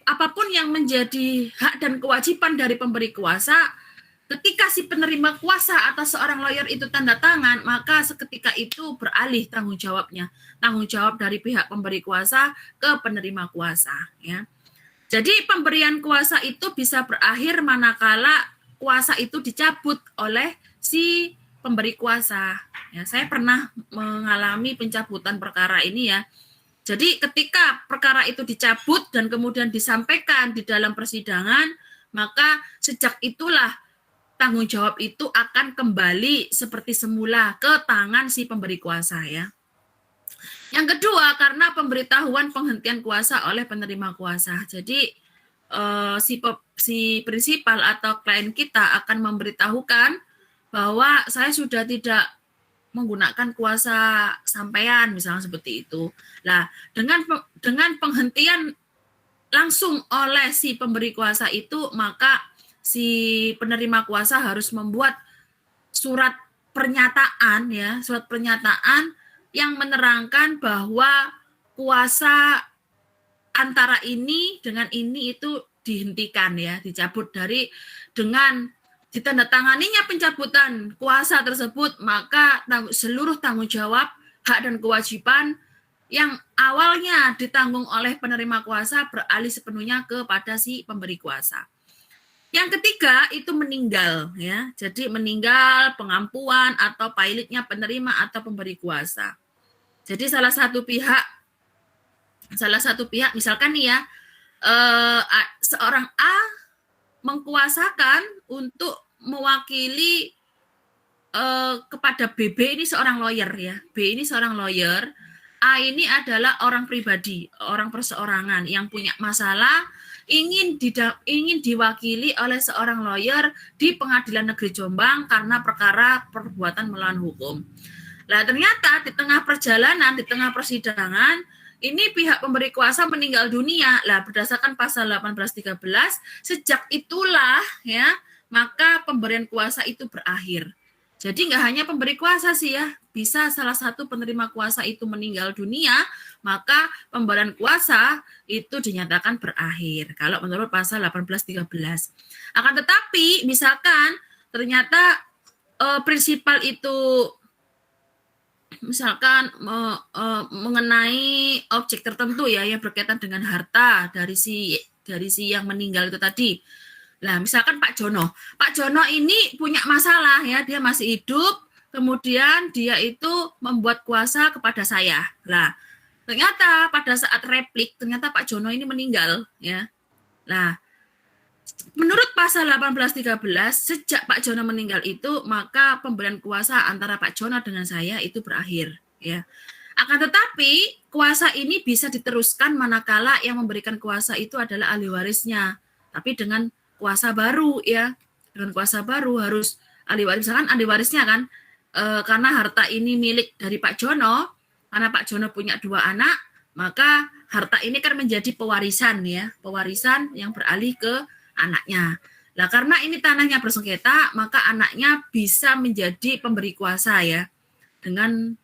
apapun yang menjadi hak dan kewajiban dari pemberi kuasa, ketika si penerima kuasa atau seorang lawyer itu tanda tangan, maka seketika itu beralih tanggung jawabnya, tanggung jawab dari pihak pemberi kuasa ke penerima kuasa, ya. Jadi pemberian kuasa itu bisa berakhir manakala kuasa itu dicabut oleh si pemberi kuasa. Ya, saya pernah mengalami pencabutan perkara ini ya. Jadi ketika perkara itu dicabut dan kemudian disampaikan di dalam persidangan, maka sejak itulah tanggung jawab itu akan kembali seperti semula ke tangan si pemberi kuasa ya. Yang kedua, karena pemberitahuan penghentian kuasa oleh penerima kuasa. Jadi si prinsipal atau klien kita akan memberitahukan bahwa saya sudah tidak menggunakan kuasa sampean, misalnya seperti itu. Nah, dengan penghentian langsung oleh si pemberi kuasa itu, maka si penerima kuasa harus membuat surat pernyataan ya, surat pernyataan yang menerangkan bahwa kuasa antara ini dengan ini itu dihentikan ya, dicabut dengan ditandatanganinya pencabutan kuasa tersebut, maka seluruh tanggung jawab, hak dan kewajiban yang awalnya ditanggung oleh penerima kuasa beralih sepenuhnya kepada si pemberi kuasa. Yang ketiga itu meninggal ya. Jadi meninggal, pengampuan atau pilotnya penerima atau pemberi kuasa. Jadi salah satu pihak misalkan nih ya, seorang A mengkuasakan untuk mewakili kepada BB ini seorang lawyer ya. B ini seorang lawyer, A ini adalah orang pribadi, orang perseorangan yang punya masalah ingin diwakili oleh seorang lawyer di Pengadilan Negeri Jombang karena perkara perbuatan melawan hukum. Nah, ternyata di tengah perjalanan, di tengah persidangan, ini pihak pemberi kuasa meninggal dunia. Lah, berdasarkan pasal 1813, sejak itulah ya, maka pemberian kuasa itu berakhir. Jadi nggak hanya pemberi kuasa sih ya, bisa salah satu penerima kuasa itu meninggal dunia, maka pemberian kuasa itu dinyatakan berakhir. Kalau menurut pasal 1813. Akan tetapi, misalkan ternyata prinsipal itu misalkan mengenai objek tertentu ya yang berkaitan dengan harta dari si yang meninggal itu tadi. Nah, misalkan Pak Jono ini punya masalah ya, dia masih hidup, kemudian dia itu membuat kuasa kepada saya. Nah, ternyata pada saat replik ternyata Pak Jono ini meninggal ya. Nah, menurut pasal 1813, sejak Pak Jono meninggal itu, maka pemberian kuasa antara Pak Jono dengan saya itu berakhir. Ya. Akan tetapi, kuasa ini bisa diteruskan manakala yang memberikan kuasa itu adalah ahli warisnya. Tapi dengan kuasa baru ya. Dengan kuasa baru harus ahli waris. Misalkan ahli warisnya kan, karena harta ini milik dari Pak Jono, karena Pak Jono punya 2 anak, maka harta ini kan menjadi pewarisan ya. Pewarisan yang beralih ke anaknya. Nah, karena ini tanahnya bersengketa, maka anaknya bisa menjadi pemberi kuasa ya, dengan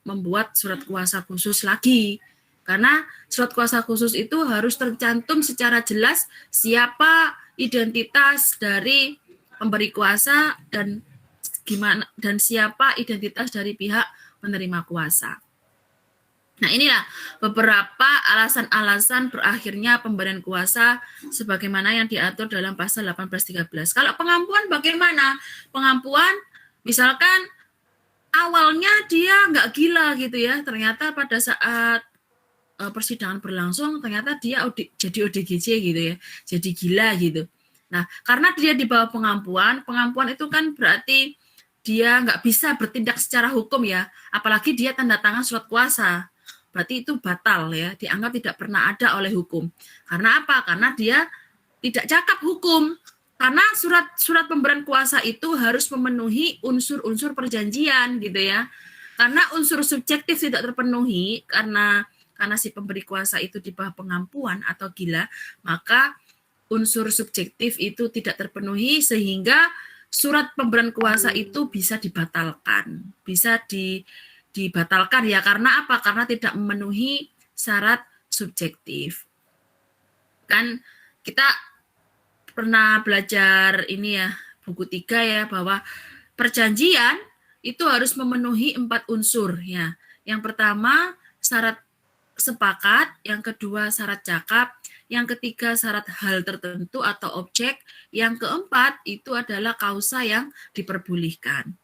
membuat surat kuasa khusus lagi. Karena surat kuasa khusus itu harus tercantum secara jelas siapa identitas dari pemberi kuasa dan siapa identitas dari pihak penerima kuasa. Nah, inilah beberapa alasan-alasan berakhirnya pemberian kuasa sebagaimana yang diatur dalam pasal 1813. Kalau pengampuan bagaimana? Pengampuan misalkan awalnya dia nggak gila gitu ya, ternyata pada saat persidangan berlangsung ternyata dia jadi ODGJ gitu ya, jadi gila gitu. Nah, karena dia di bawah pengampuan itu kan berarti dia nggak bisa bertindak secara hukum ya, apalagi dia tanda tangan surat kuasa. Berarti itu batal ya, dianggap tidak pernah ada oleh hukum. Karena apa? Karena dia tidak cakap hukum. Karena surat pemberian kuasa itu harus memenuhi unsur-unsur perjanjian gitu ya. Karena unsur subjektif tidak terpenuhi karena si pemberi kuasa itu di bawah pengampuan atau gila, maka unsur subjektif itu tidak terpenuhi sehingga surat pemberian kuasa itu bisa dibatalkan. Bisa dibatalkan ya, karena apa? Karena tidak memenuhi syarat subjektif. Kan kita pernah belajar ini ya, buku 3 ya, bahwa perjanjian itu harus memenuhi 4 unsur ya. Yang pertama syarat sepakat, yang kedua syarat cakap, yang ketiga syarat hal tertentu atau objek, yang keempat itu adalah kausa yang diperbolehkan.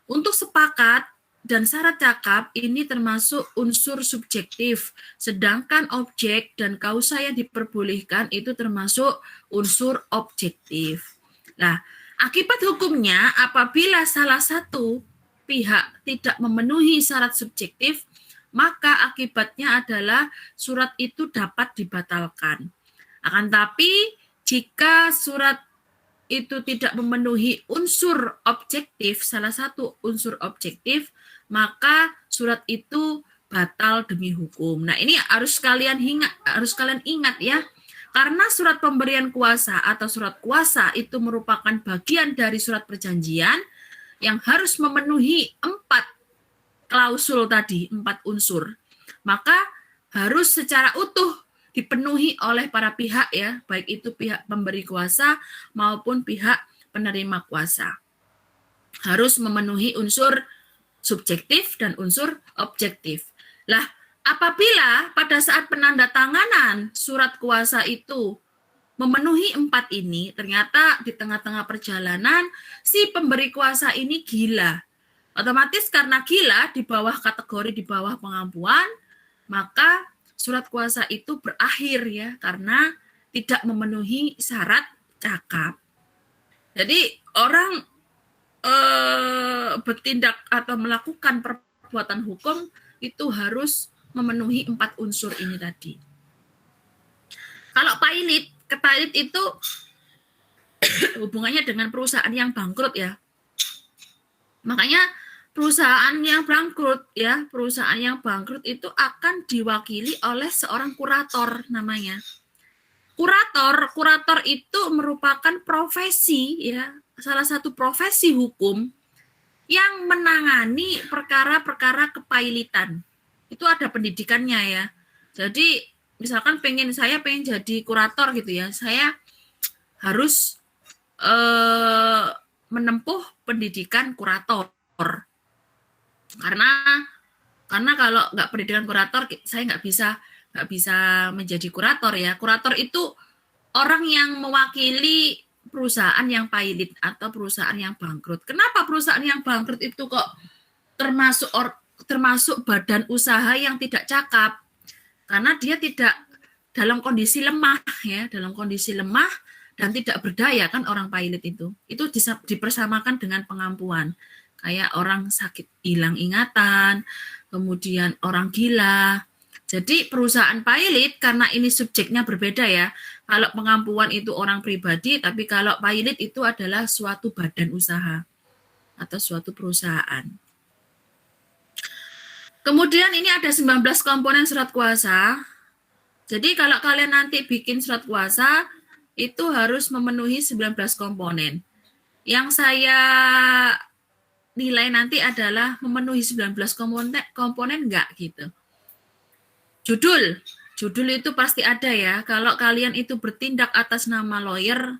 Untuk sepakat dan syarat cakap ini termasuk unsur subjektif, sedangkan objek dan kausa yang diperbolehkan itu termasuk unsur objektif. Nah, akibat hukumnya apabila salah satu pihak tidak memenuhi syarat subjektif, maka akibatnya adalah surat itu dapat dibatalkan. Akan tapi jika surat itu tidak memenuhi unsur objektif, salah satu unsur objektif, maka surat itu batal demi hukum. Nah, ini harus kalian ingat ya. Karena surat pemberian kuasa atau surat kuasa itu merupakan bagian dari surat perjanjian yang harus memenuhi 4 klausul tadi, 4 unsur. Maka harus secara utuh dipenuhi oleh para pihak ya, baik itu pihak pemberi kuasa maupun pihak penerima kuasa. Harus memenuhi unsur subjektif dan unsur objektif. Lah, apabila pada saat penandatanganan surat kuasa itu memenuhi 4 ini, ternyata di tengah-tengah perjalanan si pemberi kuasa ini gila. Otomatis karena gila di bawah kategori di bawah pengampuan, maka surat kuasa itu berakhir ya karena tidak memenuhi syarat cakap. Jadi orang bertindak atau melakukan perbuatan hukum itu harus memenuhi 4 unsur ini tadi. Kalau pilot itu hubungannya dengan perusahaan yang bangkrut ya. Makanya perusahaan yang bangkrut itu akan diwakili oleh seorang kurator namanya. Kurator itu merupakan profesi ya, salah satu profesi hukum yang menangani perkara-perkara kepailitan. Itu ada pendidikannya ya. Jadi misalkan saya pengen jadi kurator gitu ya, saya harus menempuh pendidikan kurator. Karena kalau nggak pendidikan kurator, saya nggak bisa menjadi kurator ya. Kurator itu orang yang mewakili perusahaan yang pailit atau perusahaan yang bangkrut. Kenapa perusahaan yang bangkrut itu kok termasuk badan usaha yang tidak cakap? Karena dia tidak dalam kondisi lemah ya, dan tidak berdaya kan orang pailit itu. Itu dipersamakan dengan pengampuan. Kayak orang sakit hilang ingatan, kemudian orang gila. Jadi perusahaan pailit karena ini subjeknya berbeda ya. Kalau pengampuan itu orang pribadi, tapi kalau pailit itu adalah suatu badan usaha atau suatu perusahaan. Kemudian ini ada 19 komponen surat kuasa. Jadi kalau kalian nanti bikin surat kuasa, itu harus memenuhi 19 komponen. Yang saya nilai nanti adalah memenuhi 19 komponen enggak gitu. Judul itu pasti ada ya. Kalau kalian itu bertindak atas nama lawyer,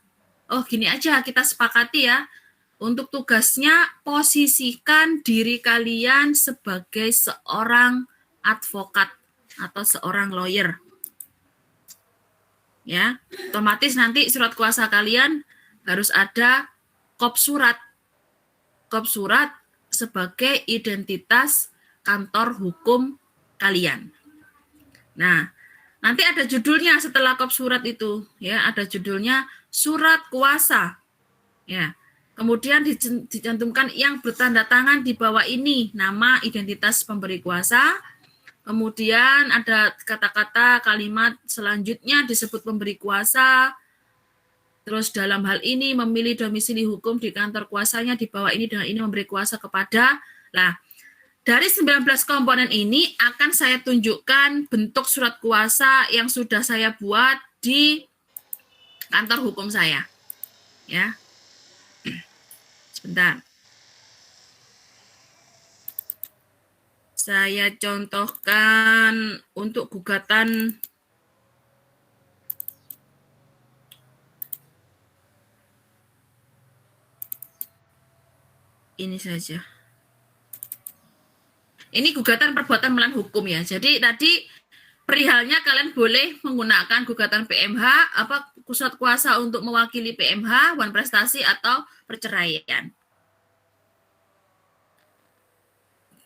gini aja kita sepakati ya. Untuk tugasnya posisikan diri kalian sebagai seorang advokat atau seorang lawyer. Ya, otomatis nanti surat kuasa kalian harus ada kop surat. Kop surat sebagai identitas kantor hukum kalian. Nah, nanti ada judulnya setelah kop surat itu, ya, ada judulnya surat kuasa. Ya. Kemudian dicantumkan yang bertanda tangan di bawah ini, nama identitas pemberi kuasa. Kemudian ada kata-kata kalimat selanjutnya disebut pemberi kuasa. Terus dalam hal ini memilih domisili hukum di kantor kuasanya di bawah ini dengan ini memberi kuasa kepada. Nah, dari 19 komponen ini akan saya tunjukkan bentuk surat kuasa yang sudah saya buat di kantor hukum saya. Ya. Sebentar. Saya contohkan untuk gugatan ini saja. Ini gugatan perbuatan melawan hukum ya. Jadi tadi perihalnya kalian boleh menggunakan gugatan PMH, surat kuasa untuk mewakili PMH, wan prestasi atau perceraian.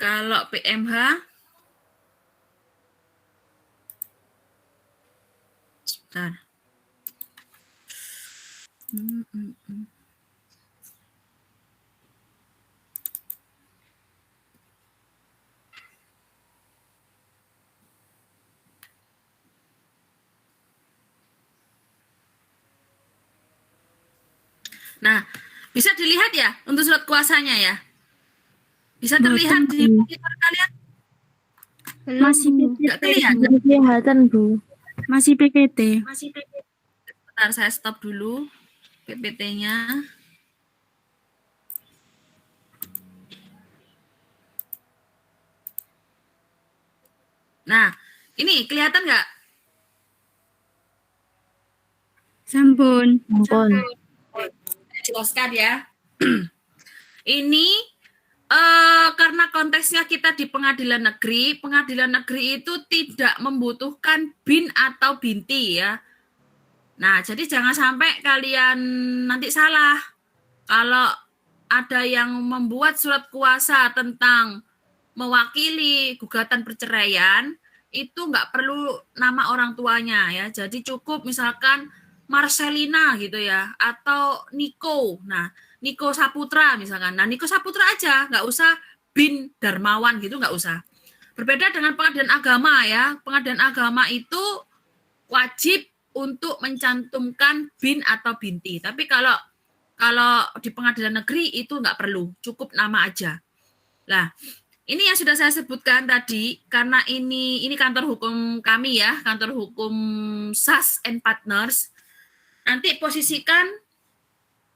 Kalau PMH, sebentar. Nah, bisa dilihat ya untuk surat kuasanya ya. Bisa terlihat di monitor kalian? Masih Nggak terlihat. kelihatan, Bu. Masih PPT. Bentar, saya stop dulu PPT-nya. Nah, ini kelihatan nggak? Sampun. Jelaskan ya. Ini karena konteksnya kita di pengadilan negeri itu tidak membutuhkan bin atau binti ya. Nah, jadi jangan sampai kalian nanti salah. Kalau ada yang membuat surat kuasa tentang mewakili gugatan perceraian, itu nggak perlu nama orang tuanya ya. Jadi cukup misalkan Marcelina gitu ya, atau Niko. Nah, Niko Saputra misalkan. Nah, Niko Saputra aja, nggak usah bin Darmawan gitu, nggak usah. Berbeda dengan pengadilan agama ya. Pengadilan agama itu wajib untuk mencantumkan bin atau binti. Tapi kalau di pengadilan negeri itu nggak perlu, cukup nama aja. Nah, ini yang sudah saya sebutkan tadi, karena ini kantor hukum kami ya, kantor hukum SAS and Partners. Nanti posisikan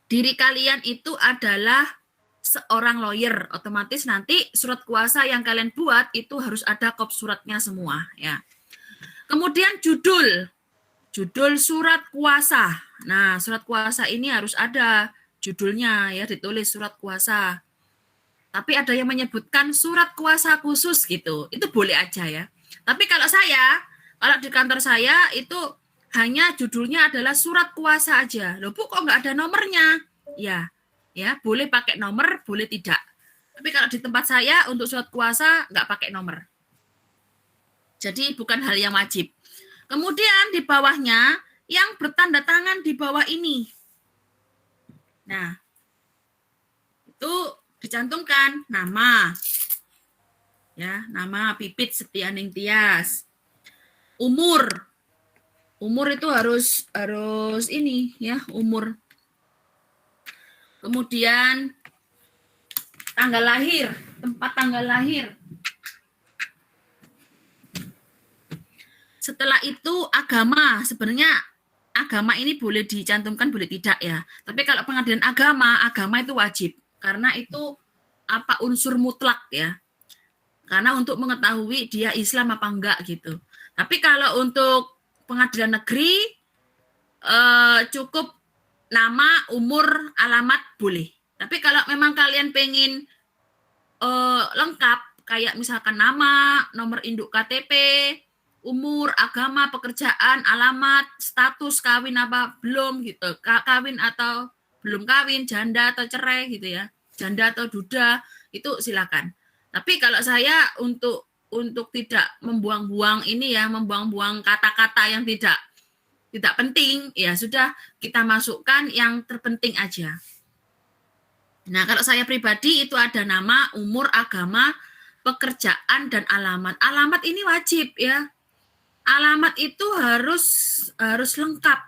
diri kalian itu adalah seorang lawyer, otomatis nanti surat kuasa yang kalian buat itu harus ada kop suratnya semua ya. Kemudian judul surat kuasa. Nah, surat kuasa ini harus ada judulnya ya, ditulis surat kuasa. Tapi ada yang menyebutkan surat kuasa khusus gitu. Itu boleh aja ya. Tapi kalau di kantor saya itu hanya judulnya adalah surat kuasa aja. Loh Bu, kok nggak ada nomornya? Ya, boleh pakai nomor, boleh tidak. Tapi kalau di tempat saya untuk surat kuasa nggak pakai nomor. Jadi bukan hal yang wajib. Kemudian di bawahnya yang bertanda tangan di bawah ini. Nah, itu dicantumkan nama. Ya, nama Pipit Setianing Tias. Umur itu harus ini ya, umur. Kemudian tanggal lahir, tempat tanggal lahir. Setelah itu agama, sebenarnya agama ini boleh dicantumkan, boleh tidak ya. Tapi kalau pengadilan agama itu wajib. Karena itu unsur mutlak ya. Karena untuk mengetahui dia Islam apa enggak gitu. Tapi kalau untuk pengadilan negeri, cukup nama, umur, alamat boleh. Tapi kalau memang kalian pengen lengkap, kayak misalkan nama, nomor induk KTP, umur, agama, pekerjaan, alamat, status kawin apa belum gitu, kawin atau belum kawin, janda atau cerai gitu ya, janda atau duda, itu silakan. Tapi kalau saya untuk tidak membuang-buang ini ya, membuang-buang kata-kata yang tidak penting, ya sudah kita masukkan yang terpenting aja. Nah, kalau saya pribadi itu ada nama, umur, agama, pekerjaan, dan alamat. Alamat ini wajib ya. Alamat itu harus lengkap.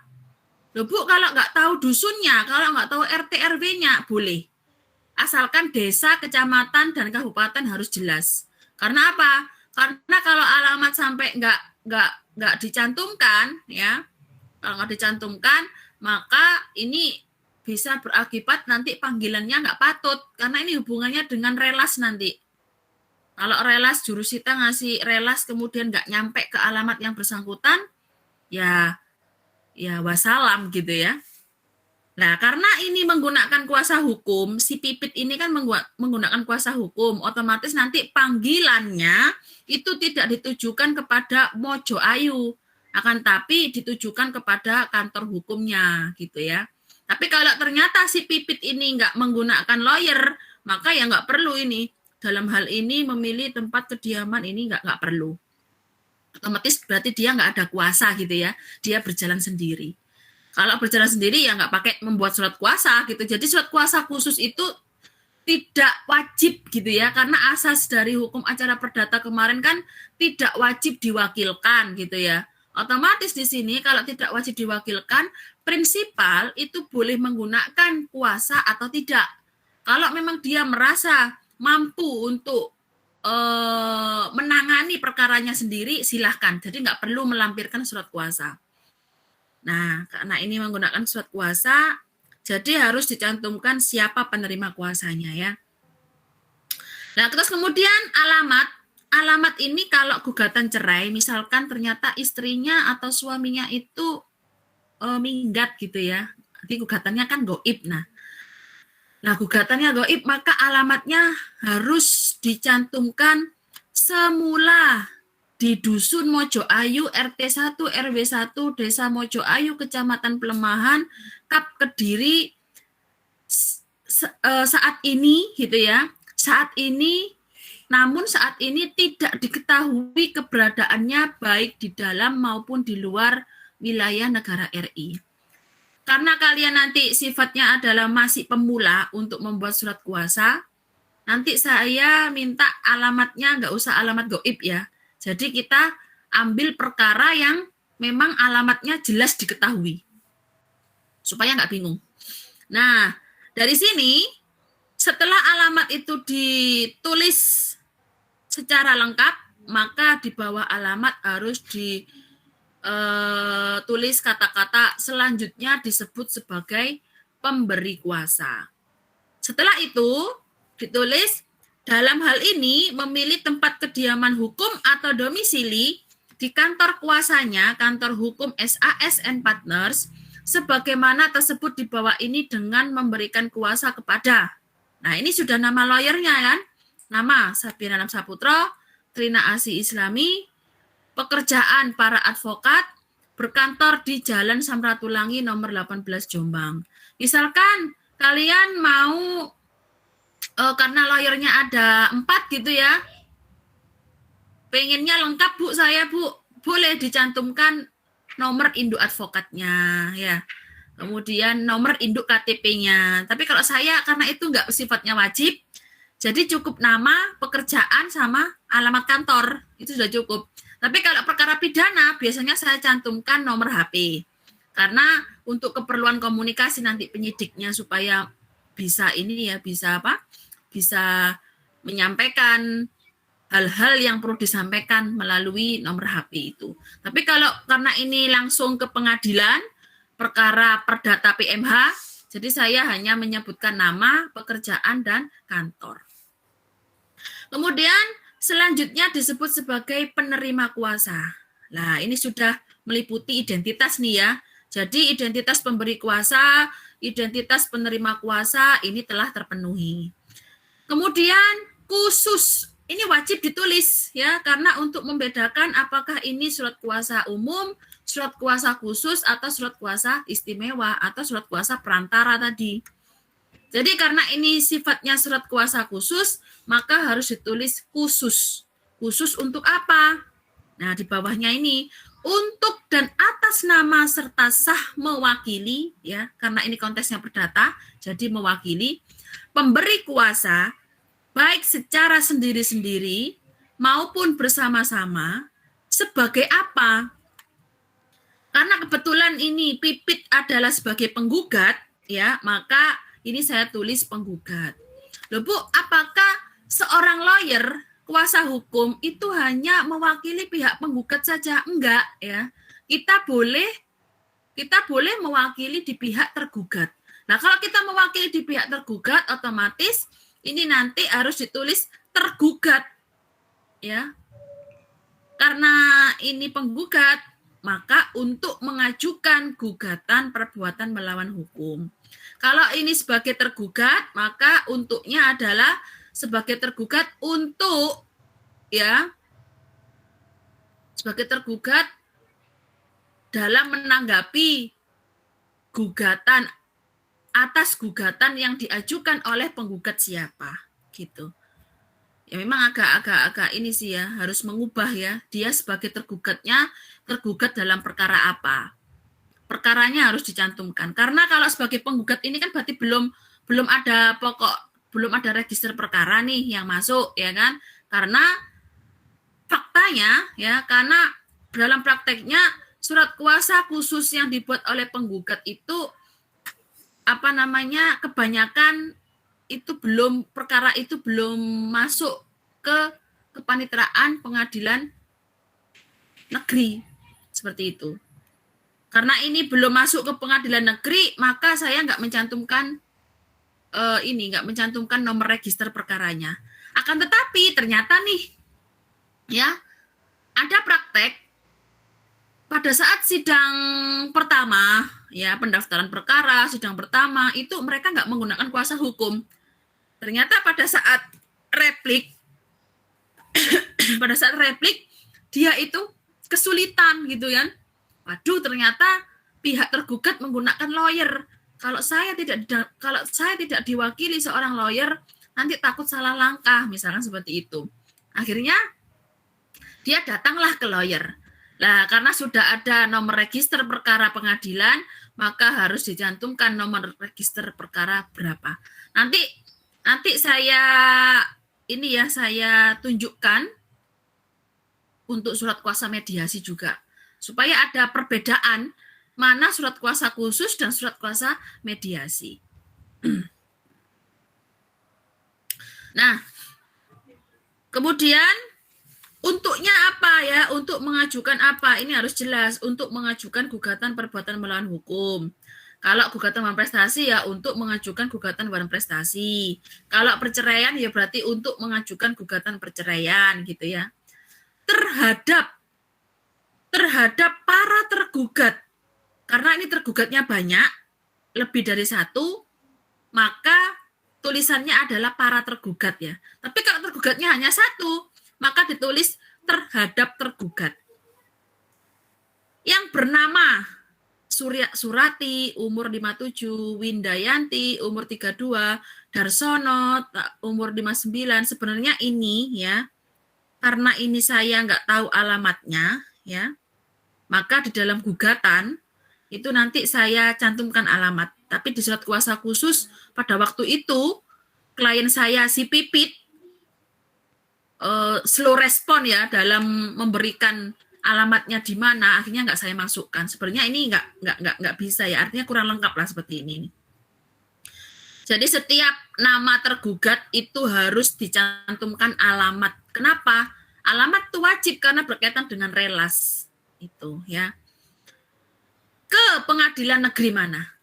Loh Bu, kalau nggak tahu dusunnya, kalau nggak tahu RT RW-nya, boleh. Asalkan desa, kecamatan, dan kabupaten harus jelas. Karena apa? Karena kalau alamat sampai nggak dicantumkan, ya, kalau nggak dicantumkan, maka ini bisa berakibat nanti panggilannya nggak patut, karena ini hubungannya dengan relas nanti. Kalau relas, jurusita ngasih relas kemudian nggak nyampe ke alamat yang bersangkutan, ya wassalam gitu ya. Nah, karena ini menggunakan kuasa hukum, si Pipit ini kan menggunakan kuasa hukum, otomatis nanti panggilannya itu tidak ditujukan kepada Mojo Ayu, akan tapi ditujukan kepada kantor hukumnya, gitu ya. Tapi kalau ternyata si Pipit ini nggak menggunakan lawyer, maka ya nggak perlu ini. Dalam hal ini memilih tempat kediaman ini nggak perlu. Otomatis berarti dia nggak ada kuasa gitu ya, dia berjalan sendiri. Kalau berjalan sendiri ya nggak pakai membuat surat kuasa gitu. Jadi surat kuasa khusus itu tidak wajib gitu ya, karena asas dari hukum acara perdata kemarin kan tidak wajib diwakilkan gitu ya. Otomatis di sini kalau tidak wajib diwakilkan, prinsipal itu boleh menggunakan kuasa atau tidak. Kalau memang dia merasa mampu untuk menangani perkaranya sendiri, silahkan. Jadi nggak perlu melampirkan surat kuasa. Nah, karena ini menggunakan surat kuasa, jadi harus dicantumkan siapa penerima kuasanya ya. Nah, terus kemudian alamat. Alamat ini kalau gugatan cerai, misalkan ternyata istrinya atau suaminya itu minggat gitu ya. Jadi gugatannya kan goib. Nah, gugatannya goib, maka alamatnya harus dicantumkan semula di Dusun Mojo Ayu, RT 1, RW 1, Desa Mojo Ayu, Kecamatan Pelemahan, Kap Kediri, saat ini gitu ya. Namun saat ini tidak diketahui keberadaannya baik di dalam maupun di luar wilayah negara RI. Karena kalian nanti sifatnya adalah masih pemula untuk membuat surat kuasa, nanti saya minta alamatnya nggak usah alamat goib ya. Jadi kita ambil perkara yang memang alamatnya jelas diketahui. Supaya nggak bingung. Nah, dari sini setelah alamat itu ditulis secara lengkap, maka di bawah alamat harus ditulis kata-kata selanjutnya disebut sebagai pemberi kuasa. Setelah itu ditulis dalam hal ini memilih tempat kediaman hukum atau domisili di kantor kuasanya, kantor hukum SASN Partners, sebagaimana tersebut di bawah ini dengan memberikan kuasa kepada. Nah, ini sudah nama lawyernya kan? Nama Sabina Nam Saputro, Trina Asih Islami, pekerjaan para advokat, berkantor di Jalan Samratulangi nomor 18 Jombang. Misalkan kalian mau karena lawyernya ada 4 gitu ya, pengennya lengkap Bu saya Bu, boleh dicantumkan nomor induk advokatnya ya, kemudian nomor induk KTP-nya. Tapi kalau saya karena itu nggak sifatnya wajib, jadi cukup nama, pekerjaan sama alamat kantor, itu sudah cukup. Tapi kalau perkara pidana biasanya saya cantumkan nomor HP, karena untuk keperluan komunikasi nanti penyidiknya supaya bisa ini ya, bisa menyampaikan hal-hal yang perlu disampaikan melalui nomor HP itu. Tapi kalau karena ini langsung ke pengadilan, perkara perdata PMH, jadi saya hanya menyebutkan nama, pekerjaan, dan kantor. Kemudian selanjutnya disebut sebagai penerima kuasa. Nah, ini sudah meliputi identitas nih ya. Jadi identitas pemberi kuasa, identitas penerima kuasa ini telah terpenuhi. Kemudian khusus, ini wajib ditulis ya, karena untuk membedakan apakah ini surat kuasa umum, surat kuasa khusus, atau surat kuasa istimewa, atau surat kuasa perantara tadi. Jadi karena ini sifatnya surat kuasa khusus, maka harus ditulis khusus. Khusus untuk apa? Nah, di bawahnya ini, untuk dan atas nama serta sah mewakili, ya, karena ini konteksnya perdata, jadi mewakili, pemberi kuasa, baik secara sendiri-sendiri maupun bersama-sama, sebagai apa? Karena kebetulan ini Pipit adalah sebagai penggugat, ya, maka ini saya tulis penggugat. Loh Bu, apakah seorang lawyer, kuasa hukum itu hanya mewakili pihak penggugat saja? Enggak, ya. Kita boleh mewakili di pihak tergugat. Nah, kalau kita mewakili di pihak tergugat, otomatis ini nanti harus ditulis tergugat, ya. Karena ini penggugat, maka untuk mengajukan gugatan perbuatan melawan hukum. Kalau ini sebagai tergugat, maka untuknya adalah sebagai tergugat untuk ya sebagai tergugat dalam menanggapi gugatan atas gugatan yang diajukan oleh penggugat siapa gitu. Ya memang agak ini sih ya, harus mengubah ya, dia sebagai tergugatnya tergugat dalam perkara apa. Perkaranya harus dicantumkan. Karena kalau sebagai penggugat ini kan berarti belum ada belum ada register perkara nih yang masuk ya kan. Karena faktanya ya, karena dalam prakteknya surat kuasa khusus yang dibuat oleh penggugat itu kebanyakan itu perkara itu belum masuk ke kepaniteraan pengadilan negeri seperti itu. Karena ini belum masuk ke pengadilan negeri, maka saya nggak mencantumkan nomor register perkaranya. Akan tetapi ternyata nih, ya ada praktek pada saat sidang pertama, ya pendaftaran perkara sidang pertama itu mereka nggak menggunakan kuasa hukum. Ternyata pada saat replik dia itu kesulitan gitu kan. Waduh, ternyata pihak tergugat menggunakan lawyer. Kalau saya tidak diwakili seorang lawyer, nanti takut salah langkah, misalkan seperti itu. Akhirnya dia datanglah ke lawyer. Nah, karena sudah ada nomor register perkara pengadilan, maka harus dicantumkan nomor register perkara berapa. Nanti saya tunjukkan untuk surat kuasa mediasi juga, supaya ada perbedaan mana surat kuasa khusus dan surat kuasa mediasi. Nah, kemudian untuknya apa ya? Untuk mengajukan apa? Ini harus jelas. Untuk mengajukan gugatan perbuatan melawan hukum. Kalau gugatan melawan prestasi ya untuk mengajukan gugatan melawan prestasi. Kalau perceraian ya berarti untuk mengajukan gugatan perceraian gitu ya. Terhadap para tergugat, karena ini tergugatnya banyak, lebih dari satu, maka tulisannya adalah para tergugat ya. Tapi kalau tergugatnya hanya satu, maka ditulis terhadap tergugat. Yang bernama Surati, umur 57, Windayanti, umur 32, Darsono, umur 59, sebenarnya ini ya, karena ini saya nggak tahu alamatnya ya, maka di dalam gugatan itu nanti saya cantumkan alamat. Tapi di surat kuasa khusus pada waktu itu klien saya si Pipit slow respon ya dalam memberikan alamatnya di mana, akhirnya nggak saya masukkan. Sebenarnya ini nggak bisa ya, artinya kurang lengkap lah seperti ini. Jadi setiap nama tergugat itu harus dicantumkan alamat. Kenapa? Alamat itu wajib karena berkaitan dengan relas itu ya. Ke pengadilan negeri mana?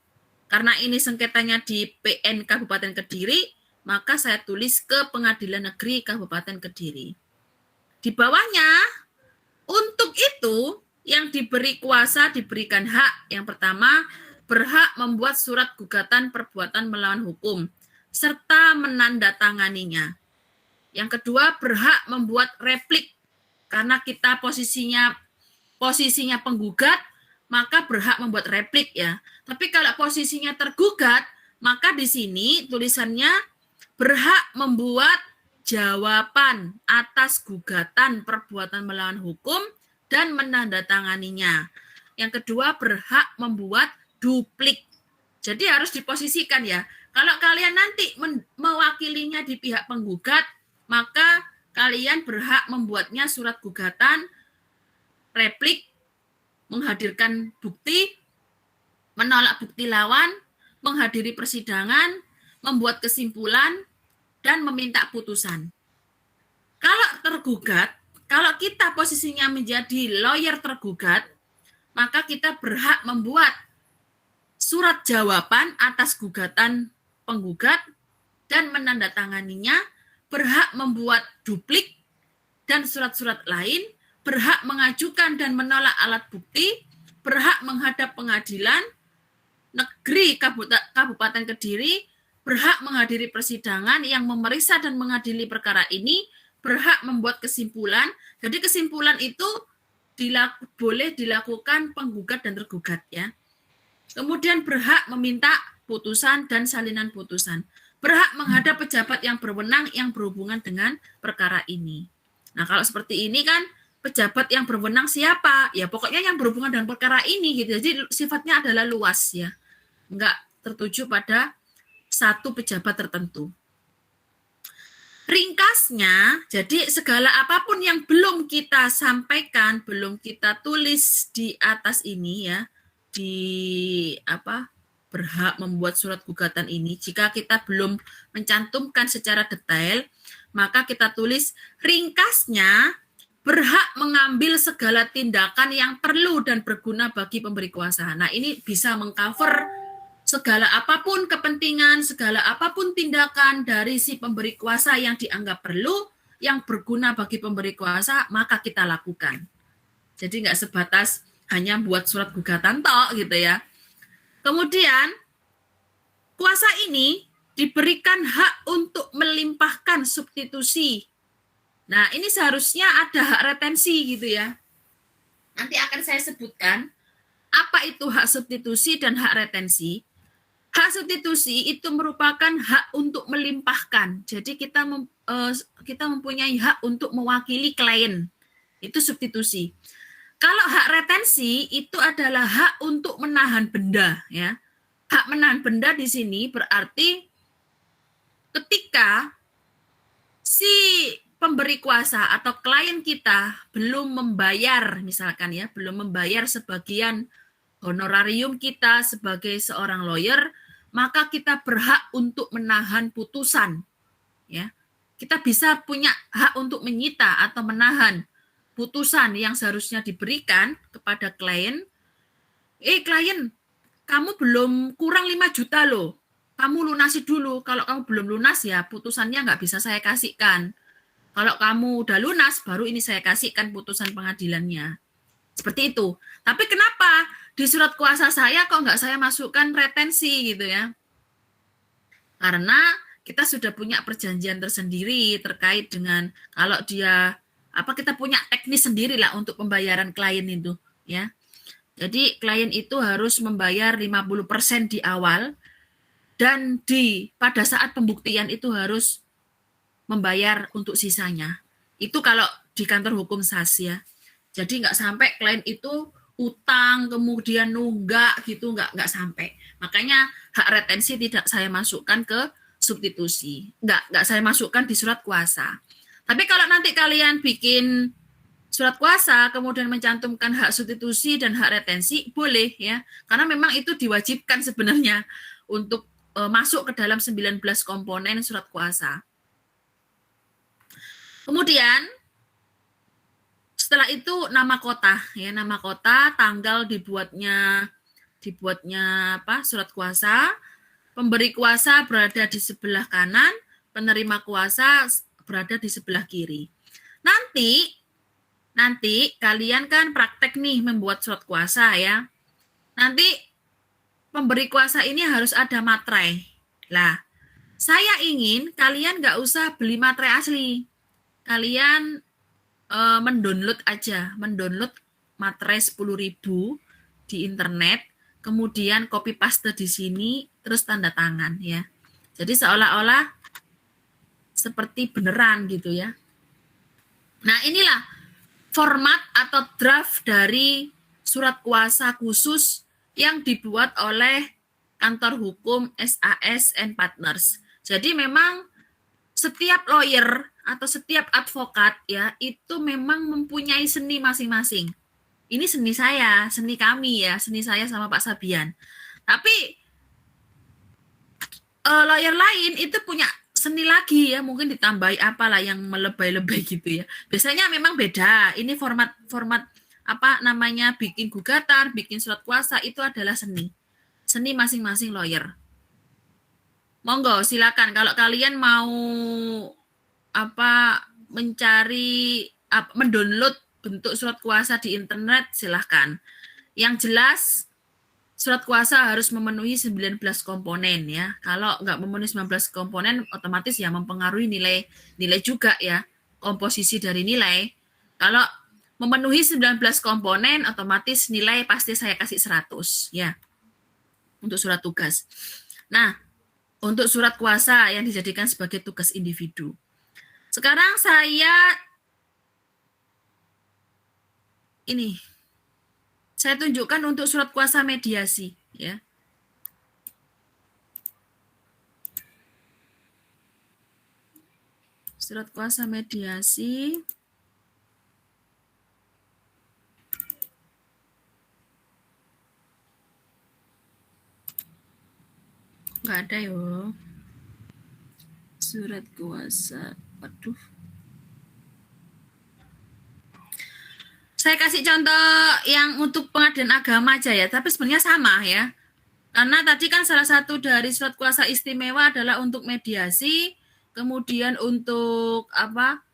Karena ini sengketanya di PN Kabupaten Kediri, maka saya tulis ke Pengadilan Negeri Kabupaten Kediri. Di bawahnya, untuk itu yang diberi kuasa diberikan hak. Yang pertama, berhak membuat surat gugatan perbuatan melawan hukum serta menandatanganinya. Yang kedua, berhak membuat replik karena kita posisinya penggugat, maka berhak membuat replik ya. Tapi kalau posisinya tergugat, maka di sini tulisannya berhak membuat jawaban atas gugatan perbuatan melawan hukum dan menandatanganinya. Yang kedua, berhak membuat duplik. Jadi harus diposisikan ya. Kalau kalian nanti mewakilinya di pihak penggugat, maka kalian berhak membuatnya surat gugatan, replik, menghadirkan bukti, menolak bukti lawan, menghadiri persidangan, membuat kesimpulan, dan meminta putusan. Kalau tergugat, kalau kita posisinya menjadi lawyer tergugat, maka kita berhak membuat surat jawaban atas gugatan penggugat dan menandatanganinya, berhak membuat duplik dan surat-surat lain, berhak mengajukan dan menolak alat bukti, berhak menghadap pengadilan negeri Kabupaten Kediri, berhak menghadiri persidangan yang memeriksa dan mengadili perkara ini, berhak membuat kesimpulan. Jadi kesimpulan itu boleh dilakukan penggugat dan tergugat ya. Kemudian berhak meminta putusan dan salinan putusan. Berhak menghadap pejabat yang berwenang yang berhubungan dengan perkara ini. Nah, kalau seperti ini kan pejabat yang berwenang siapa? Ya pokoknya yang berhubungan dengan perkara ini gitu. Jadi sifatnya adalah luas ya. Enggak tertuju pada satu pejabat tertentu. Ringkasnya, jadi segala apapun yang belum kita sampaikan, belum kita tulis di atas ini ya, berhak membuat surat gugatan ini, jika kita belum mencantumkan secara detail, maka kita tulis ringkasnya berhak mengambil segala tindakan yang perlu dan berguna bagi pemberi kuasa. Nah, ini bisa mengcover segala apapun kepentingan, segala apapun tindakan dari si pemberi kuasa yang dianggap perlu, yang berguna bagi pemberi kuasa, maka kita lakukan. Jadi nggak sebatas hanya buat surat gugatan tok gitu ya. Kemudian, kuasa ini diberikan hak untuk melimpahkan substitusi. Nah, ini seharusnya ada hak retensi gitu ya. Nanti akan saya sebutkan apa itu hak substitusi dan hak retensi. Hak substitusi itu merupakan hak untuk melimpahkan. Jadi kita mempunyai hak untuk mewakili klien. Itu substitusi. Kalau hak retensi itu adalah hak untuk menahan benda ya. Hak menahan benda di sini berarti ketika si pemberi kuasa atau klien kita belum membayar misalkan ya, belum membayar sebagian honorarium kita sebagai seorang lawyer, maka kita berhak untuk menahan putusan. Ya. Kita bisa punya hak untuk menyita atau menahan putusan yang seharusnya diberikan kepada klien. Klien, kamu belum kurang 5 juta loh. Kamu lunasi dulu. Kalau kamu belum lunas ya putusannya nggak bisa saya kasihkan. Kalau kamu udah lunas, baru ini saya kasihkan putusan pengadilannya. Seperti itu. Tapi kenapa di surat kuasa saya kok nggak saya masukkan retensi gitu ya? Karena kita sudah punya perjanjian tersendiri terkait dengan kalau dia kita punya teknis sendiri lah untuk pembayaran klien itu ya. Jadi klien itu harus membayar 50% di awal dan pada saat pembuktian itu harus membayar untuk sisanya. Itu kalau di kantor hukum SAS ya. Jadi nggak sampai klien itu utang kemudian nunggak gitu, nggak sampai. Makanya hak retensi tidak saya masukkan ke substitusi, nggak saya masukkan di surat kuasa. Tapi kalau nanti kalian bikin surat kuasa kemudian mencantumkan hak substitusi dan hak retensi boleh ya, karena memang itu diwajibkan sebenarnya untuk masuk ke dalam 19 komponen surat kuasa. Kemudian setelah itu nama kota ya, nama kota, tanggal dibuatnya surat kuasa, pemberi kuasa berada di sebelah kanan, penerima kuasa berada di sebelah kiri. Nanti kalian kan praktek nih membuat surat kuasa ya. Nanti pemberi kuasa ini harus ada materai. Lah, saya ingin kalian nggak usah beli materai asli. Kalian mendownload materai 10.000 di internet, kemudian copy paste di sini, terus tanda tangan ya. Jadi seolah-olah seperti beneran gitu ya. Nah, inilah format atau draft dari surat kuasa khusus yang dibuat oleh kantor hukum SAS and Partners. Jadi memang setiap lawyer atau setiap advokat ya itu memang mempunyai seni masing-masing. Ini seni saya, seni kami ya, seni saya sama Pak Sabian. Tapi lawyer lain itu punya seni lagi ya, mungkin ditambahi apalah yang melebay-lebay gitu ya. Biasanya memang beda. Ini format bikin gugatan, bikin surat kuasa itu adalah seni. Seni masing-masing lawyer. Monggo silakan kalau kalian mau mendownload bentuk surat kuasa di internet, silahkan. Yang jelas, surat kuasa harus memenuhi 19 komponen ya. Kalau nggak memenuhi 19 komponen, otomatis ya mempengaruhi nilai juga ya, komposisi dari nilai. Kalau memenuhi 19 komponen, otomatis nilai pasti saya kasih 100 ya, untuk surat tugas. Nah, untuk surat kuasa yang dijadikan sebagai tugas individu. Sekarang saya tunjukkan untuk surat kuasa mediasi ya. Surat kuasa mediasi. Nggak ada yo. Surat kuasa. Waduh. Saya kasih contoh yang untuk pengadilan agama aja ya, tapi sebenarnya sama ya. Karena tadi kan salah satu dari surat kuasa istimewa adalah untuk mediasi, kemudian untuk apa?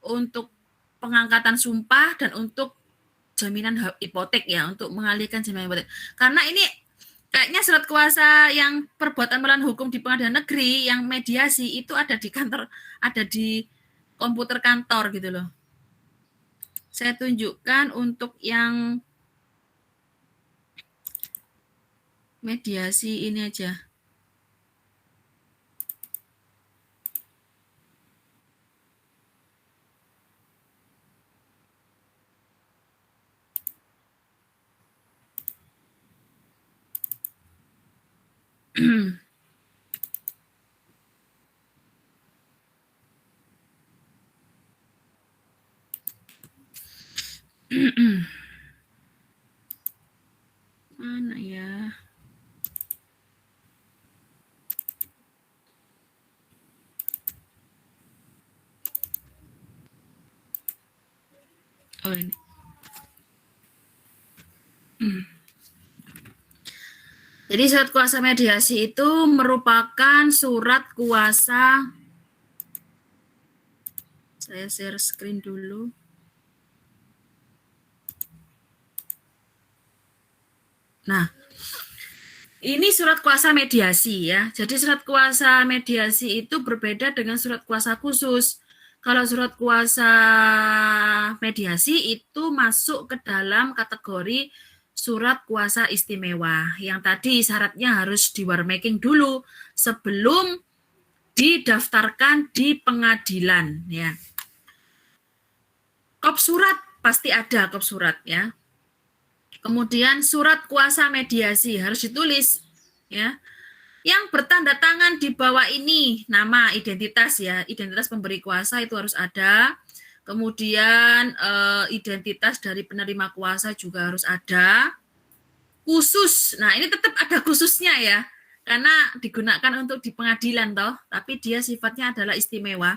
Untuk pengangkatan sumpah dan untuk jaminan hipotek ya, untuk mengalihkan jaminan hipotek. Karena ini kayaknya surat kuasa yang perbuatan melawan hukum di pengadilan negeri yang mediasi itu ada di kantor, ada di komputer kantor gitu loh. Saya tunjukkan untuk yang mediasi ini aja. Mana ya? Oh ini. Jadi surat kuasa mediasi itu merupakan surat kuasa. Saya share screen dulu. Nah, ini surat kuasa mediasi ya. Jadi surat kuasa mediasi itu berbeda dengan surat kuasa khusus. Kalau surat kuasa mediasi itu masuk ke dalam kategori surat kuasa istimewa. Yang tadi syaratnya harus di warmaking dulu sebelum didaftarkan di pengadilan ya. Kop surat pasti ada kop surat ya. Kemudian surat kuasa mediasi harus ditulis ya. Yang bertanda tangan di bawah ini nama, identitas ya, identitas pemberi kuasa itu harus ada. Kemudian identitas dari penerima kuasa juga harus ada. Khusus, nah ini tetap ada khususnya ya, karena digunakan untuk di pengadilan toh, tapi dia sifatnya adalah istimewa.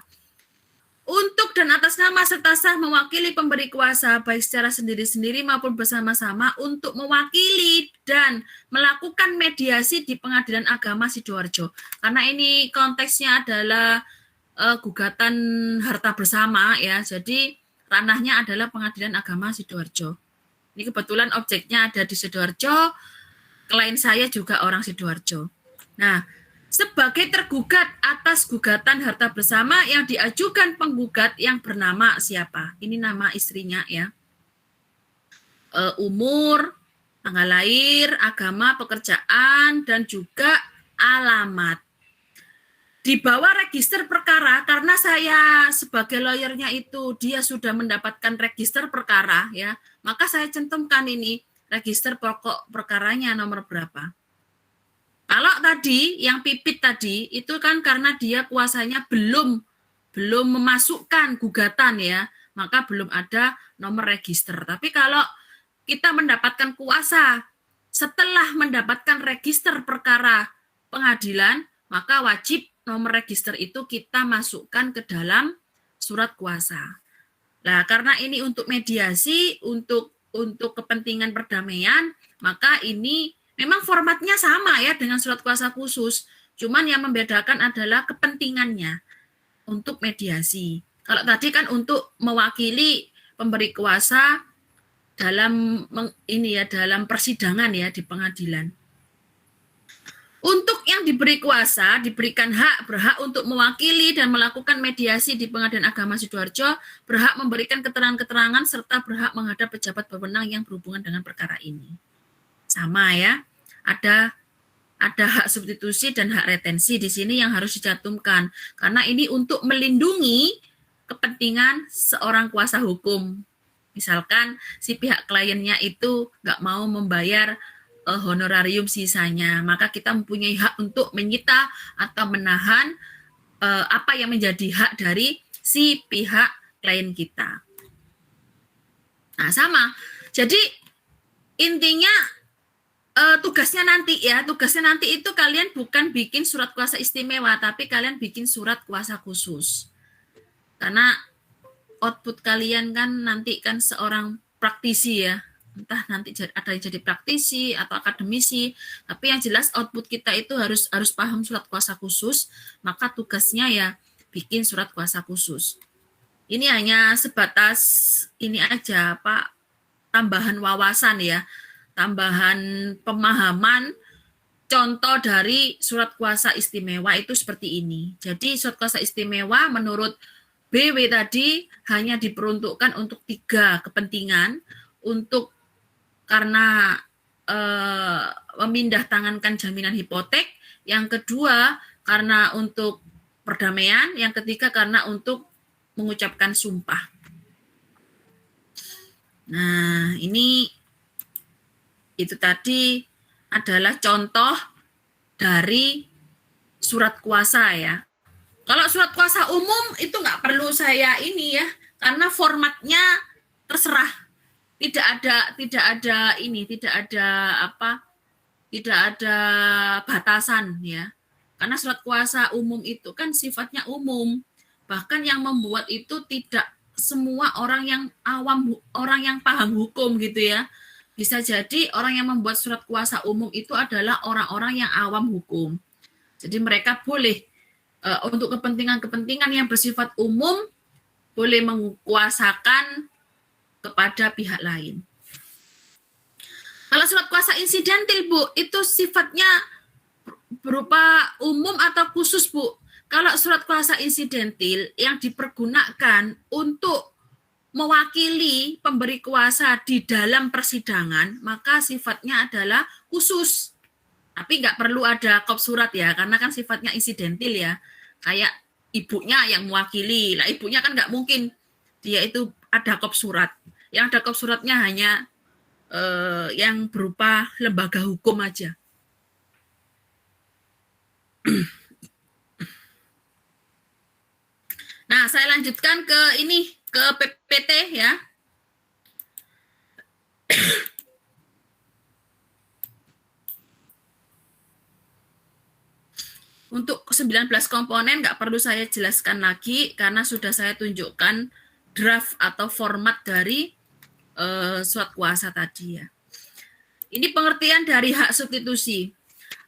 Untuk dan atas nama serta sah mewakili pemberi kuasa baik secara sendiri-sendiri maupun bersama-sama untuk mewakili dan melakukan mediasi di Pengadilan Agama Sidoarjo. Karena ini konteksnya adalah gugatan harta bersama ya. Jadi ranahnya adalah Pengadilan Agama Sidoarjo. Ini kebetulan objeknya ada di Sidoarjo. Klien saya juga orang Sidoarjo. Nah, sebagai tergugat atas gugatan harta bersama yang diajukan penggugat yang bernama siapa? Ini nama istrinya ya. Umur, tanggal lahir, agama, pekerjaan, dan juga alamat. Di bawah register perkara, karena saya sebagai lawyernya itu dia sudah mendapatkan register perkara ya, maka saya cantumkan ini register pokok perkaranya nomor berapa. Kalau tadi yang pipit tadi itu kan karena dia kuasanya belum memasukkan gugatan ya, maka belum ada nomor register. Tapi kalau kita mendapatkan kuasa setelah mendapatkan register perkara pengadilan, maka wajib nomor register itu kita masukkan ke dalam surat kuasa. Nah, karena ini untuk mediasi, untuk kepentingan perdamaian, maka ini memang formatnya sama ya dengan surat kuasa khusus, cuman yang membedakan adalah kepentingannya untuk mediasi. Kalau tadi kan untuk mewakili pemberi kuasa dalam dalam persidangan ya di pengadilan. Untuk yang diberi kuasa, diberikan berhak untuk mewakili dan melakukan mediasi di Pengadilan Agama Sidoarjo, berhak memberikan keterangan-keterangan, serta berhak menghadap pejabat berwenang yang berhubungan dengan perkara ini. Sama ya, ada hak substitusi dan hak retensi di sini yang harus dicantumkan. Karena ini untuk melindungi kepentingan seorang kuasa hukum. Misalkan si pihak kliennya itu nggak mau membayar honorarium sisanya, maka kita mempunyai hak untuk menyita atau menahan apa yang menjadi hak dari si pihak klien kita. Nah, sama. Jadi intinya tugasnya nanti itu kalian bukan bikin surat kuasa istimewa, tapi kalian bikin surat kuasa khusus. Karena output kalian kan nanti kan seorang praktisi ya, entah nanti ada yang jadi praktisi atau akademisi, tapi yang jelas output kita itu harus paham surat kuasa khusus, maka tugasnya ya bikin surat kuasa khusus. Ini hanya sebatas ini aja, Pak, tambahan wawasan ya, tambahan pemahaman. Contoh dari surat kuasa istimewa itu seperti ini. Jadi surat kuasa istimewa menurut BW tadi hanya diperuntukkan untuk 3 kepentingan, untuk karena memindah tangankan jaminan hipotek, yang kedua karena untuk perdamaian, yang ketiga karena untuk mengucapkan sumpah. Nah, ini itu tadi adalah contoh dari surat kuasa ya. Kalau surat kuasa umum itu nggak perlu saya ini ya, karena formatnya terserah. Tidak ada batasan ya. Karena surat kuasa umum itu kan sifatnya umum. Bahkan yang membuat itu tidak semua orang yang awam, orang yang paham hukum gitu ya. Bisa jadi orang yang membuat surat kuasa umum itu adalah orang-orang yang awam hukum. Jadi mereka boleh untuk kepentingan-kepentingan yang bersifat umum boleh mengkuasakan kepada pihak lain. Kalau surat kuasa insidentil, Bu, itu sifatnya berupa umum atau khusus, Bu? Kalau surat kuasa insidentil yang dipergunakan untuk mewakili pemberi kuasa di dalam persidangan, maka sifatnya adalah khusus. Tapi nggak perlu ada kop surat ya, karena kan sifatnya insidentil ya. Kayak ibunya yang mewakili, lah ibunya kan nggak mungkin dia itu ada kop surat. Yang ada kop suratnya hanya yang berupa lembaga hukum aja. Nah, saya lanjutkan ke PPT ya. Untuk 19 komponen nggak perlu saya jelaskan lagi karena sudah saya tunjukkan draft atau format dari surat kuasa tadi ya. Ini pengertian dari hak substitusi.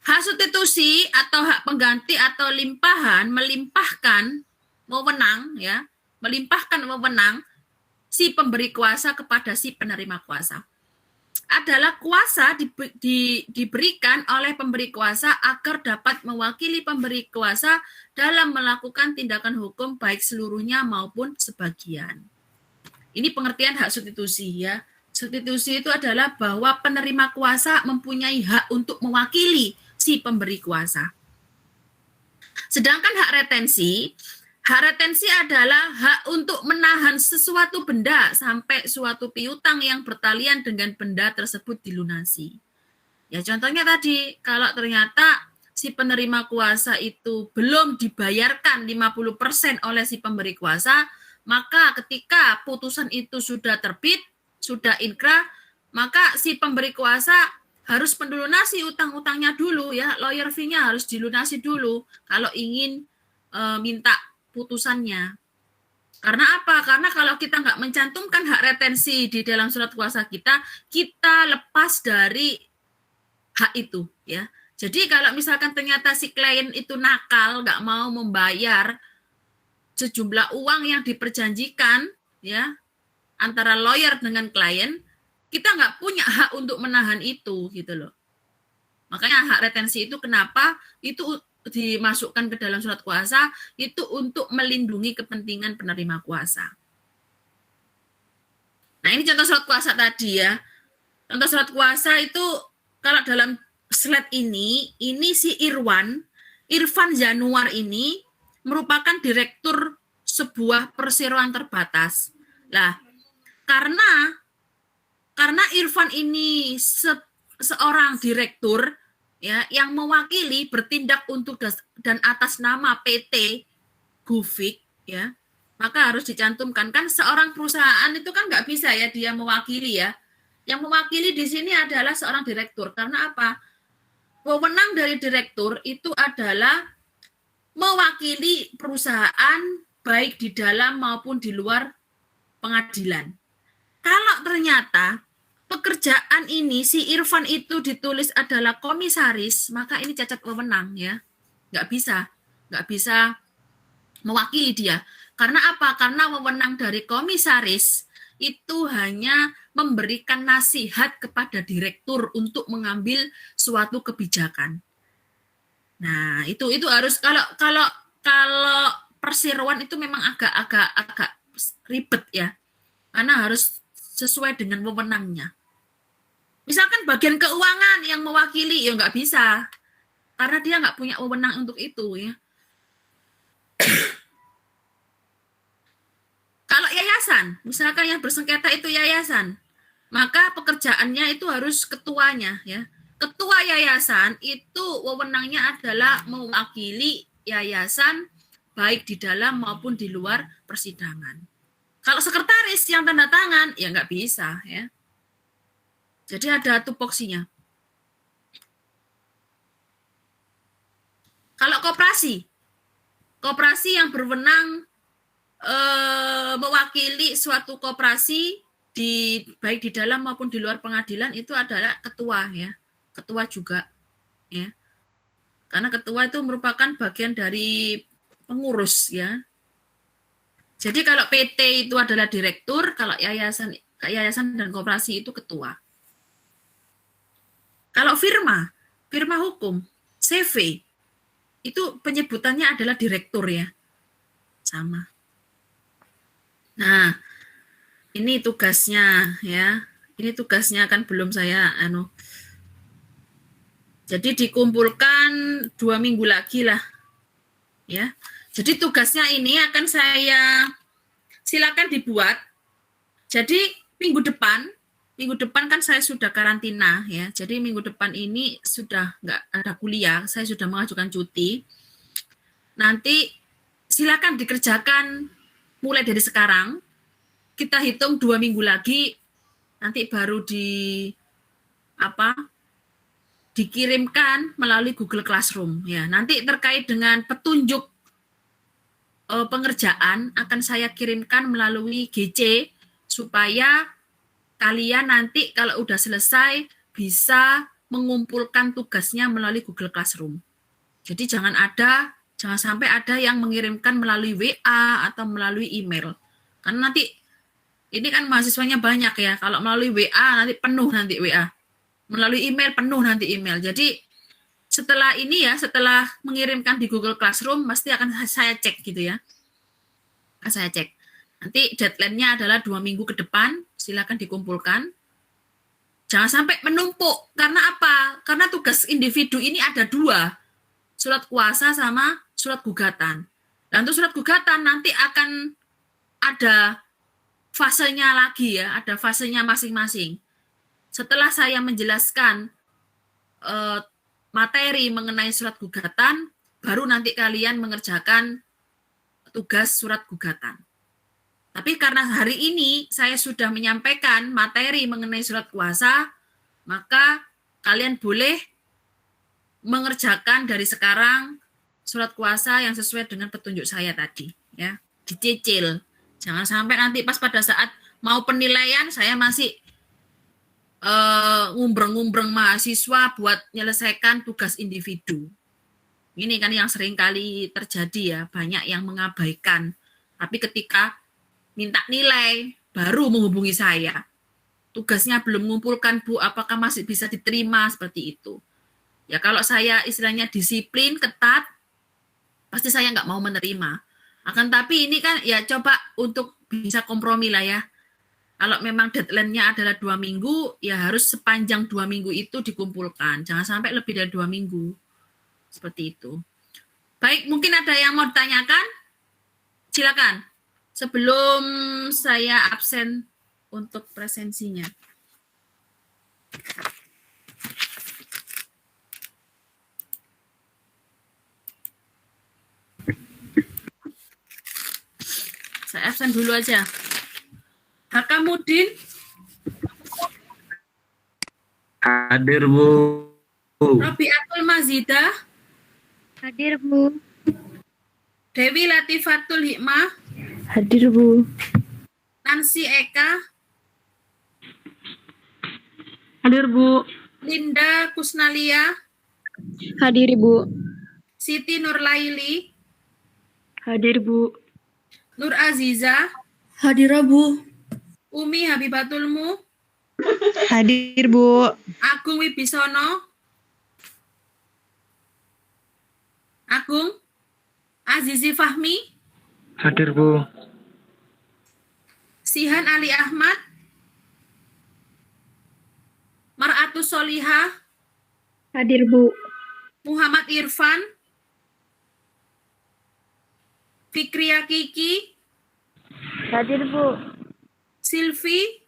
Hak substitusi atau hak pengganti atau limpahan melimpahkan wewenang ya, melimpahkan wewenang si pemberi kuasa kepada si penerima kuasa. Adalah kuasa diberikan oleh pemberi kuasa agar dapat mewakili pemberi kuasa dalam melakukan tindakan hukum baik seluruhnya maupun sebagian. Ini pengertian hak substitusi ya. Substitusi itu adalah bahwa penerima kuasa mempunyai hak untuk mewakili si pemberi kuasa. Sedangkan hak retensi adalah hak untuk menahan sesuatu benda sampai suatu piutang yang bertalian dengan benda tersebut dilunasi. Ya contohnya tadi, kalau ternyata si penerima kuasa itu belum dibayarkan 50% oleh si pemberi kuasa, maka ketika putusan itu sudah terbit, sudah inkrah, maka si pemberi kuasa harus melunasi utang-utangnya dulu ya, lawyer fee-nya harus dilunasi dulu kalau ingin minta putusannya. Karena apa? Karena kalau kita nggak mencantumkan hak retensi di dalam surat kuasa kita lepas dari hak itu ya. Jadi kalau misalkan ternyata si klien itu nakal, nggak mau membayar sejumlah uang yang diperjanjikan ya, antara lawyer dengan klien, kita nggak punya hak untuk menahan itu gitu loh. Makanya hak retensi itu kenapa itu dimasukkan ke dalam surat kuasa itu untuk melindungi kepentingan penerima kuasa. Nah, ini contoh surat kuasa tadi ya. Contoh surat kuasa itu kalau dalam slide ini si Irfan Januar ini merupakan direktur sebuah perseroan terbatas. Lah, karena Irfan ini seorang direktur ya yang mewakili bertindak untuk dan atas nama PT Gufik ya, maka harus dicantumkan. Kan seorang perusahaan itu kan nggak bisa ya dia mewakili ya. Yang mewakili di sini adalah seorang direktur. Karena apa? Wewenang dari direktur itu adalah mewakili perusahaan baik di dalam maupun di luar pengadilan. Kalau ternyata pekerjaan ini si Irfan itu ditulis adalah komisaris, maka ini cacat wewenang ya. Nggak bisa mewakili dia. Karena apa? Karena wewenang dari komisaris itu hanya memberikan nasihat kepada direktur untuk mengambil suatu kebijakan. Nah, itu harus kalau perseroan itu memang agak ribet ya. Karena harus sesuai dengan wewenangnya. Misalkan bagian keuangan yang mewakili ya nggak bisa. Karena dia nggak punya wewenang untuk itu ya. Kalau yayasan, misalkan yang bersengketa itu yayasan, maka pekerjaannya itu harus ketuanya ya. Ketua yayasan itu wewenangnya adalah mewakili yayasan baik di dalam maupun di luar persidangan. Kalau sekretaris yang tanda tangan ya nggak bisa ya. Jadi ada tupoksinya. Kalau koperasi yang berwenang mewakili suatu koperasi baik di dalam maupun di luar pengadilan itu adalah ketua ya, ketua juga ya, karena ketua itu merupakan bagian dari pengurus ya. Jadi kalau PT itu adalah direktur, kalau yayasan dan koperasi itu ketua. Kalau firma hukum CV itu penyebutannya adalah direktur ya, sama. Nah, ini tugasnya ya. Ini tugasnya kan belum saya Jadi dikumpulkan 2 minggu lagi lah. Ya. Jadi tugasnya ini akan saya silakan dibuat. Jadi minggu depan kan saya sudah karantina ya. Jadi minggu depan ini sudah nggak ada kuliah, saya sudah mengajukan cuti. Nanti silakan dikerjakan mulai dari sekarang, kita hitung 2 minggu lagi, nanti baru dikirimkan melalui Google Classroom. Ya, nanti terkait dengan petunjuk pengerjaan akan saya kirimkan melalui GC supaya kalian nanti kalau udah selesai bisa mengumpulkan tugasnya melalui Google Classroom. Jadi jangan sampai ada yang mengirimkan melalui WA atau melalui email. Karena nanti ini kan mahasiswanya banyak ya. Kalau melalui WA nanti penuh nanti WA. Melalui email penuh nanti email. Jadi setelah ini ya, setelah mengirimkan di Google Classroom pasti akan saya cek gitu ya. Saya cek. Nanti deadline-nya adalah 2 minggu ke depan, silakan dikumpulkan. Jangan sampai menumpuk. Karena apa? Karena tugas individu ini ada 2. Surat kuasa sama surat gugatan. Dan untuk surat gugatan nanti akan ada fasenya lagi ya, ada fasenya masing-masing. Setelah saya menjelaskan materi mengenai surat gugatan, baru nanti kalian mengerjakan tugas surat gugatan. Tapi karena hari ini saya sudah menyampaikan materi mengenai surat kuasa, maka kalian boleh mengerjakan dari sekarang surat kuasa yang sesuai dengan petunjuk saya tadi ya, dicicil. Jangan sampai nanti pas pada saat mau penilaian saya masih ngumbreng-ngumbreng mahasiswa buat menyelesaikan tugas individu. Ini kan yang sering kali terjadi ya, banyak yang mengabaikan. Tapi ketika minta nilai baru menghubungi saya. Tugasnya belum mengumpulkan, Bu, apakah masih bisa diterima seperti itu. Ya kalau saya istilahnya disiplin, ketat, pasti saya nggak mau menerima. Akan tapi ini kan ya coba untuk bisa kompromi lah ya. Kalau memang deadline-nya adalah 2 minggu, ya harus sepanjang 2 minggu itu dikumpulkan. Jangan sampai lebih dari 2 minggu. Seperti itu. Baik, mungkin ada yang mau ditanyakan? Silakan. Sebelum saya absen untuk presensinya. Saya absen dulu aja. Hakamudin. Hadir, Bu. Robiatul Mazidah. Hadir, Bu. Dewi Latifatul Hikmah. Hadir, Bu. Nancy Eka. Hadir, Bu. Linda Kusnalia. Hadir, Bu. Siti Nurlaili. Hadir, Bu. Nur Aziza. Hadir, Bu. Umi Habibatulmu. Hadir, Bu. Agung Wibisono. Agung. Azizi Fahmi. Hadir, Bu. Sihan Ali Ahmad. Mar'atus Solihah. Hadir, Bu. Muhammad Irfan. Fikria Kiki. Hadir, Bu. Silvi.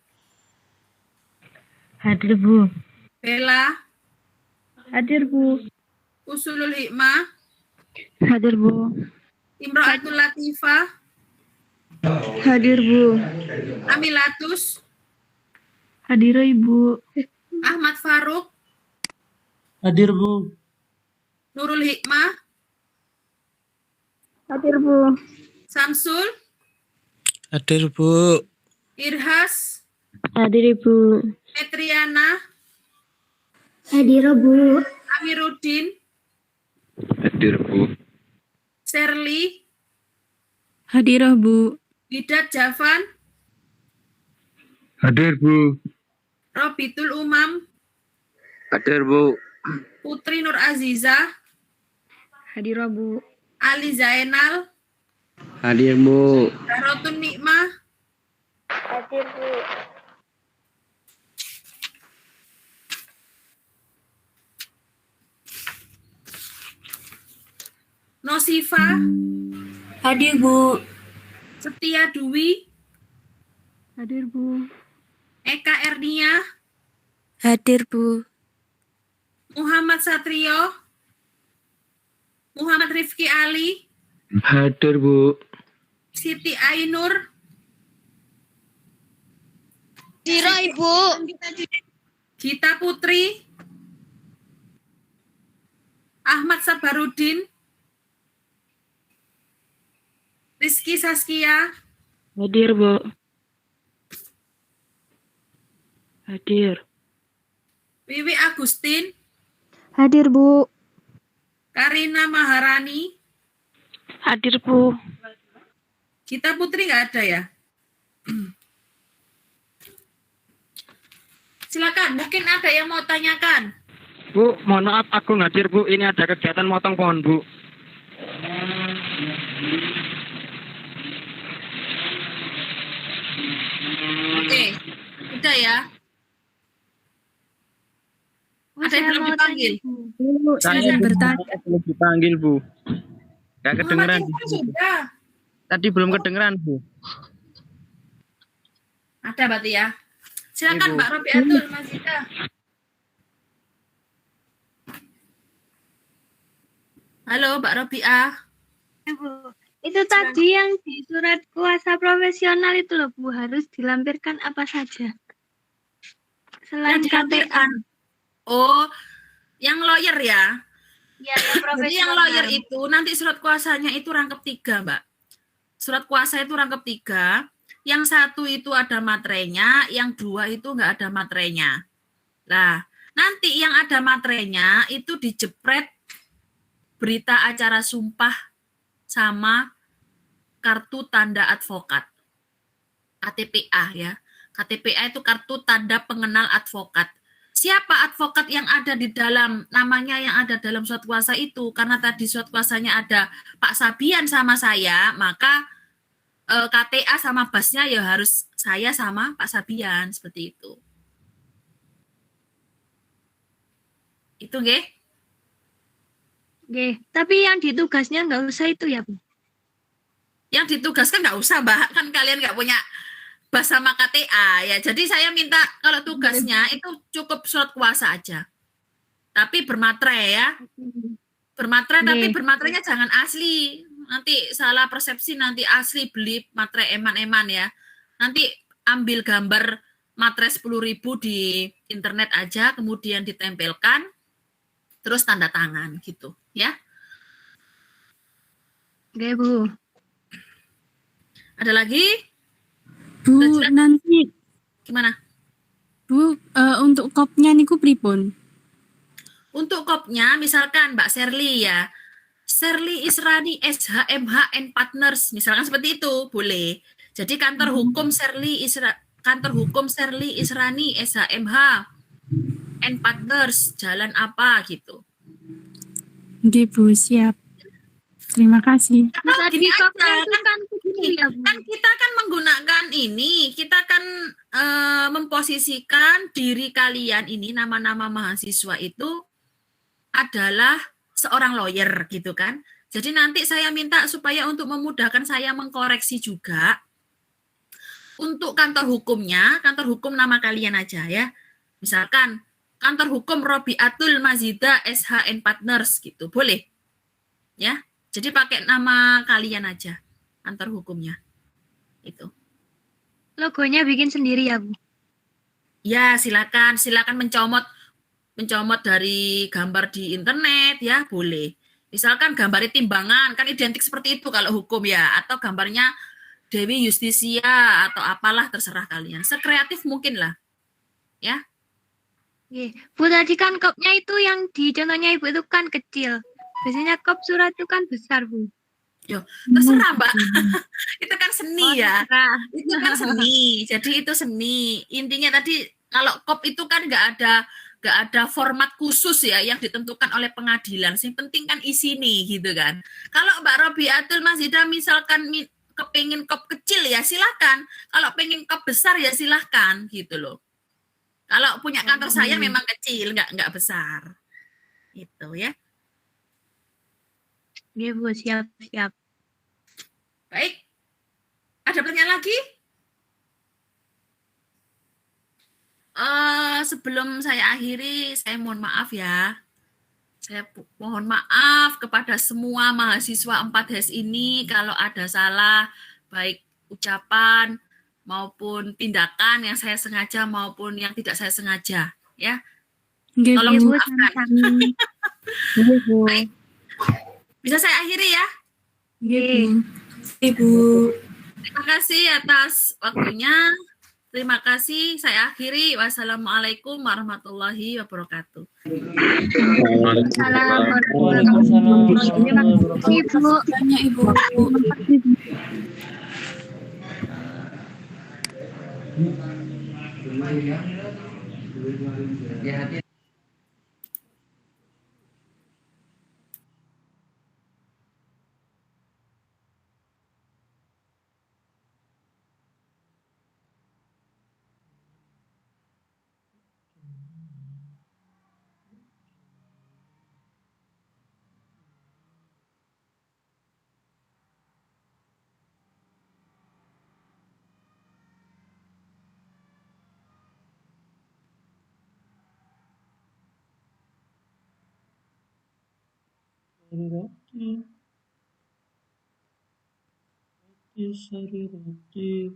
Hadir, Bu. Bella. Hadir, Bu. Usulul Hikmah. Hadir, Bu. Imra'atul Latifah. Hadir, Bu. Amilatus. Hadir, Ibu. Ahmad Faruk. Hadir, Bu. Nurul Hikmah. Hadir, Bu. Samsul. Hadir, Bu. Irhas. Hadir, Ibu. Petriana. Hadir, Bu. Amiruddin. Hadir, Bu. Sherly. Hadir, Bu. Widat Javan. Hadir, Bu. Robitul Umam. Hadir, Bu. Putri Nur Aziza. Hadir, Bu. Ali Zainal. Hadir, Bu. Darotun Nikmah. Hadir, Bu. Nosifa. Hadir, Bu. Setia Dwi. Hadir, Bu. Eka Ernia. Hadir, Bu. Muhammad Satrio. Muhammad Rifki Ali. Hadir, Bu. Siti Ainur. Hadir, Ibu. Gita Putri. Ahmad Sabarudin. Rizky Saskia. Hadir, Bu. Hadir. Wiwi Agustin. Hadir, Bu. Karina Maharani. Hadir, Bu. Gita Putri nggak ada ya? Silakan, mungkin ada yang mau tanyakan. Bu, mohon maaf aku hadir, Bu. Ini ada kegiatan motong pohon, Bu. Oke, udah ya. Ada yang belum dipanggil? Saya bertanya. belum dipanggil, Bu. Gak kedengeran. Muhammad Irfan sudah. Tadi belum kedengeran, Bu. Ada berarti ya. Silakan Ibu. Mbak Robiatul Mazida. Halo Mbak Robiah. Bu. Itu tadi yang di surat kuasa profesional itu loh Bu, harus dilampirkan apa saja? Selain Yang KTA. dilampirkan. Oh, yang lawyer ya. Ya, yang Jadi yang profesional. lawyer itu nanti surat kuasanya itu rangkap 3, Mbak. Surat kuasa itu rangkap 3. Yang 1 itu ada materainya, yang 2 itu nggak ada materainya. Nah, nanti yang ada materainya itu dijepret berita acara sumpah sama kartu tanda advokat. KTPA ya. KTPA itu kartu tanda pengenal advokat. Siapa advokat yang ada di dalam namanya yang ada dalam surat kuasa itu? Karena tadi surat kuasanya ada Pak Sabian sama saya, maka KTA sama basnya ya harus saya sama Pak Sabian seperti itu. Itu nggih. Oke, tapi yang ditugasnya nggak usah itu ya, Bu? Yang ditugaskan nggak usah, Mbak. Kan kalian nggak punya bas sama KTA ya. Jadi saya minta kalau tugasnya itu cukup surat kuasa aja. Tapi bermaterai ya. Bermaterai tapi bermaterainya jangan asli. Nanti salah persepsi, nanti asli beli materai eman-eman ya. Nanti ambil gambar materai 10.000 di internet aja, kemudian ditempelkan, terus tanda tangan gitu ya. Oke, Bu. Ada lagi? Bu, Sudah jelas? nanti Gimana? Bu, untuk kopnya niku pripun? Untuk kopnya misalkan Mbak Sherly ya, Sherly Israni SHMH and Partners, misalkan seperti itu boleh. Jadi kantor hukum Sherly Israni SHMH and Partners, jalan apa gitu. Nggih, Bu, siap. Terima kasih. Kalau gini aja, kan begini ya, Bu. kan kita kan menggunakan ini, kita kan memposisikan diri kalian ini, nama-nama mahasiswa itu adalah seorang lawyer gitu kan. Jadi nanti saya minta supaya untuk memudahkan saya mengkoreksi juga, untuk kantor hukumnya, kantor hukum nama kalian aja ya. Misalkan kantor hukum Robiatul Mazida SHN Partners gitu, boleh ya. Jadi pakai nama kalian aja, kantor hukumnya. Itu. Logonya bikin sendiri ya, Bu? Ya, silakan mencomot dari gambar di internet ya, boleh. Misalkan gambarnya timbangan, kan identik seperti itu kalau hukum ya, atau gambarnya Dewi Justisia atau apalah terserah kalian. Sekreatif mungkin lah. Ya. Oke. Bu, tadi kan kopnya itu yang di contohnya Ibu itu kan kecil. Biasanya kop surat itu kan besar, Bu. Yo, terserah Mbak. Itu kan seni ya. Terserah. Itu kan seni. Jadi itu seni. Intinya tadi kalau kop itu kan nggak ada format khusus ya yang ditentukan oleh pengadilan. Yang penting kan isi nih gitu kan. Kalau Mbak Robiatul Mazida misalkan kepengin kop kecil ya silakan. Kalau pengen kop besar ya silakan gitu loh. Kalau punya kantor saya memang kecil, nggak besar. Itu ya. Iya, Bu, siap. Baik. Ada pertanyaan lagi? Sebelum saya akhiri, saya mohon maaf ya. Saya mohon maaf kepada semua mahasiswa 4HES ini kalau ada salah, baik ucapan maupun tindakan yang saya sengaja maupun yang tidak saya sengaja. Ya, Nggih, tolong Bu. dimaafkan. Nggih, Bu. Baik. Bisa saya akhiri ya? Nggih, Bu. Ibu. Terima kasih atas waktunya. Terima kasih. Saya akhiri. Wassalamualaikum warahmatullahi wabarakatuh. Assalamualaikum. Terima kasih, Bu. Tanya Ibu. Roti, roti, sari roti.